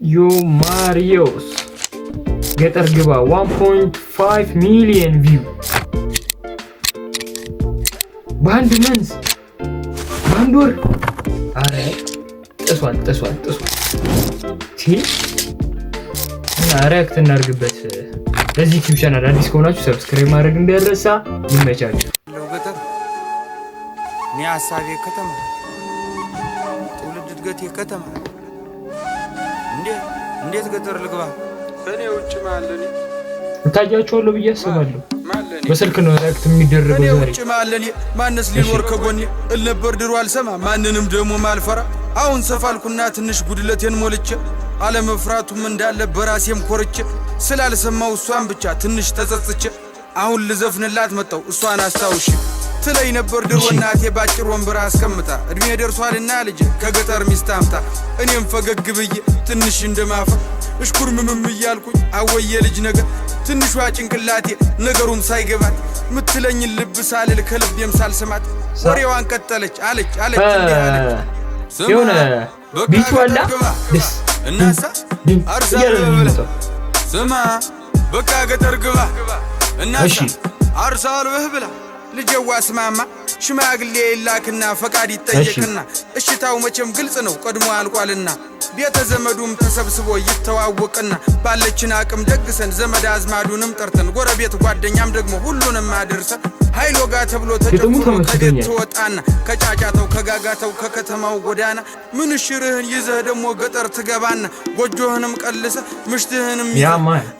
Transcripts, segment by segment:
ዮ ማሪዮስ ገጠር ግባ 1.5 ሚሊዮን ቪው በአንድ መንዝ በአንድ ወር። አረ ጥሷል። እና ሪያክት እናድርግበት። ለዚህ ዩቲዩብ ቻናል አዲስ ከሆናችሁ ሰብስክራይብ ማድረግ እንዳይረሳ። ይመቻችሁ። ገጠር እኔ ሀሳቤ ከተማ ትውልድ እድገቴ ከተማ እንዴት ገጠር ልግባ? እኔ ውጭ ማለኔ እንታያችኋለሁ ብዬ አስባለሁ። በስልክ ነው ሪያክት የሚደረገው ዛሬ። እኔ ውጭ ማለኔ ማነስ ሊኖር ከጎኔ እልነበር ድሮ አልሰማ ማንንም ደግሞ ማልፈራ። አሁን ሰፋልኩና ትንሽ ጉድለቴን ሞልቼ አለመፍራቱም እንዳለ በራሴም ኮርቼ ስላልሰማው እሷን ብቻ ትንሽ ተጸጽቼ አሁን ልዘፍንላት መጣው እሷን አስታውሽ ትለይ ነበር ድሮ እናቴ ባጭር ወንበር አስቀምጣ እድሜ ደርሷልና ልጅ ከገጠር ሚስት አምጣ። እኔም ፈገግ ብዬ ትንሽ እንደማፈ እሽኩርምምም እያልኩኝ አወየ ልጅ ነገር ትንሿ ጭንቅላቴ ነገሩም ሳይገባት ምትለኝን ልብ ሳልል ከልቤም ሳልሰማት ወሬዋን ቀጠለች አለች እንዲህ አለች የሆነ ቢቱ አላ ደስ እናሳ አርሳል ስማ በቃ ገጠር ግባ እናሳ አርሳል ብላ ልጀዋ ስማማ ሽማግሌ ይላክና ፈቃድ ይጠየቅና እሽታው መቼም ግልጽ ነው ቀድሞ አልቋልና ቤተ ዘመዱም ተሰብስቦ ይተዋወቅና ባለችን አቅም ደግሰን ዘመድ አዝማዱንም ጠርተን ጎረቤት ጓደኛም ደግሞ ሁሉንም አድርሰን ኃይል ወጋ ተብሎ ተጨፍሮ ከቤት ትወጣና ከጫጫታው ከጋጋታው ከከተማው ጎዳና ምንሽርህን ይዘህ ደግሞ ገጠር ትገባና ጎጆህንም ቀልሰ ምሽትህንም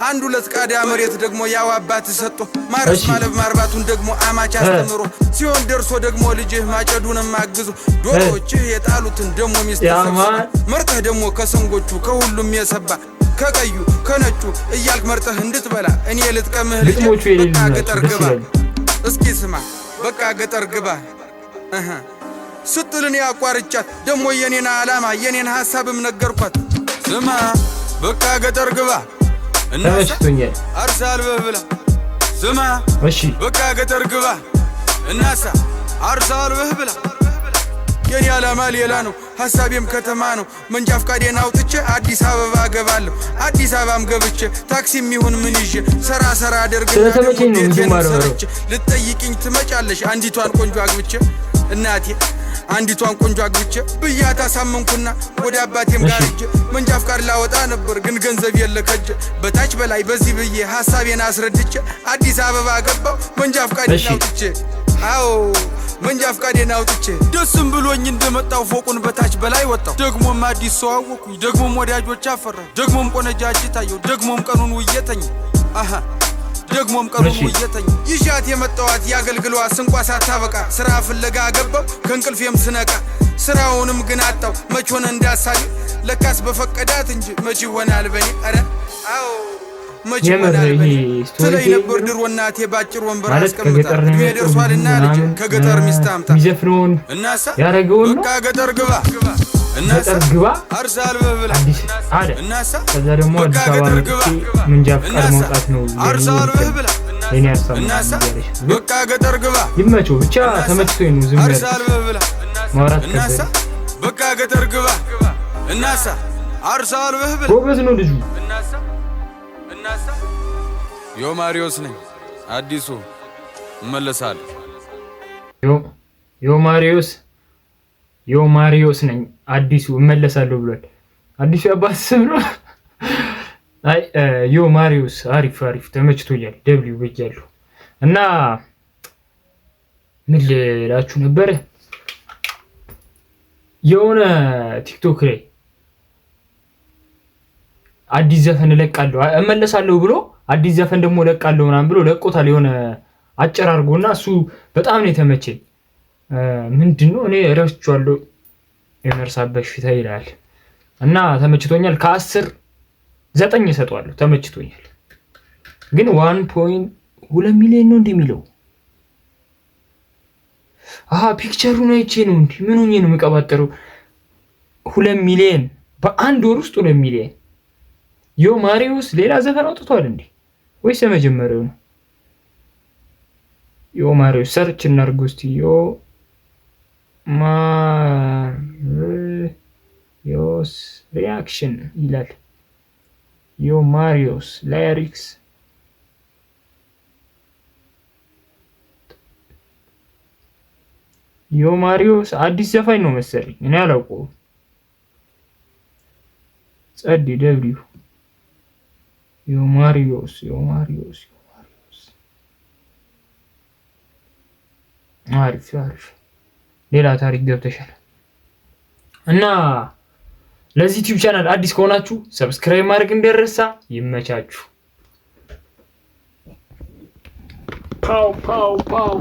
አንድ ሁለት ቃዳ መሬት ደግሞ ያው አባት ሰጥቶ ማረስ ማለብ ማርባቱን ደግሞ አማች አስተምሮ ሲሆን ደርሶ ደግሞ ልጅህ ማጨዱንም አግዞ ዶሮችህ የጣሉትን ደግሞ ሚስት መርጠህ ደግሞ ከሰንጎቹ ከሁሉም የሰባ ከቀዩ ከነጩ እያልክ መርጠህ እንድትበላ እኔ ልጥቀምህ ልጅ በቃ ገጠር ግባ እስኪ ስማ በቃ ገጠር ግባ ስትልን ያቋርጫት ደግሞ የኔን ዓላማ የኔን ሐሳብም ነገርኳት። ስማ በቃ ገጠር ግባ እናሳ አርሳል ብላ ስማ በቃ ገጠር ግባ እናሳ አርሳል ብላ የኔ ዓላማ ሌላ ነው ሐሳቤም ከተማ ነው። መንጃ ፍቃዴን አውጥቼ አዲስ አበባ ገባለሁ። አዲስ አበባም ገብቼ ታክሲም ይሁን ምን ይዤ ሰራ አደርግና ልትጠይቅኝ ትመጫለሽ አንዲቷን ቆንጆ አግብቼ እናቴ አንዲቷን ቆንጆ አግብቼ ብያት አሳመንኩና ወደ አባቴም ጋር ሄጄ መንጃ ፍቃድ ላወጣ ነበር ግን ገንዘብ የለከጀ በታች በላይ በዚህ ብዬ ሐሳቤን አስረድቼ አዲስ አበባ ገባው መንጃ ፍቃዴን አውጥቼ አዎ መንጃ ፍቃዴን አውጥቼ ደስም ብሎኝ እንደመጣው ፎቁን በታች በላይ ወጣው። ደግሞም አዲስ ሰው አወኩኝ ደግሞም ወዳጆች አፈራሁ ደግሞም ቆነጃጅ ታየው ደግሞም ቀኑን ውየተኝ ደግሞም ቀኑን ውየተኝ ይሻት የመጣዋት ያገልግሏ ስንቋ ሳታበቃ ስራ ፍለጋ ገባው ከእንቅልፌም ስነቃ ስራውንም ግን አጣው መች ሆነ እንዳሳቢ ለካስ በፈቀዳት እንጂ መች ይሆናል በኔ አረ አዎ መች ይሆናል በኔ ትለይ ነበር ድሮ እናቴ ባጭር ወንበር አስቀምጣ እድሜ ደርሷልና ልጅ ከገጠር ሚስት አምጣ ሚዘፍነውን እናሳ ያረገውን በቃ ገጠር ግባ እናሳ አርሳል ብላ እናሳ ከዛ ደግሞ አዲስ አበባ መንጃ ፍቃድ ማውጣት ነው አርሳል ብላ እናሳ በቃ ገጠር ግባ ይመቸው ብቻ ተመችቶኝ ነው ዝም ብለህ አርሳል ብላ ማውራት እናሳ በቃ ገጠር ግባ እናሳ አርሳል ብላ ጎበዝ ነው ልጁ እናሳ ዮ ማሪዮስ ነኝ አዲሱ እመለሳለሁ። ዮ ማሪዮስ ነኝ አዲሱ እመለሳለሁ ብሏል። አዲሱ አባስ ስም ነው። አይ ዮ ማሪዮስ አሪፍ ተመችቶኛል። ደብሊው በጃለሁ እና ምን ልላችሁ ነበር የሆነ ቲክቶክ ላይ አዲስ ዘፈን ለቃለሁ እመለሳለሁ ብሎ አዲስ ዘፈን ደግሞ ለቃለሁ ምናምን ብሎ ለቆታል። የሆነ አጭር አድርጎና እሱ በጣም ነው የተመቸኝ። ምንድነው እኔ እረስቻለሁ የመርሳት በሽታ ይላል እና ተመችቶኛል። ከ10 9 እሰጠዋለሁ። ተመችቶኛል። ግን 1.2 ሚሊዮን ነው እንደሚለው ፒክቸሩን አይቼ ነው እንዴ ምን ሆኜ ነው የምቀባጠረው? 2 ሚሊዮን በአንድ ወር ውስጥ 2 ሚሊዮን። ዮ ማሪዮስ ሌላ ዘፈን አውጥቷል እንዴ ወይስ የመጀመሪያው ነው? ዮ ማሪዮስ ሰርች እናድርግ እስቲ። ዮ ማሪዮስ ሪአክሽን ይላል። ዮ ማሪዮስ ላይሪክስ ዮ ማሪዮስ አዲስ ዘፋኝ ነው መሰለኝ እኔ አላውቀውም። ጸዲ ደብሊው ዮ ማሪዮስ አሪፍ ሌላ ታሪክ ገብተሻል። እና ለዚህ ዩቲዩብ ቻናል አዲስ ከሆናችሁ ሰብስክራይብ ማድረግ እንዳይረሳ። ይመቻችሁ። ፓው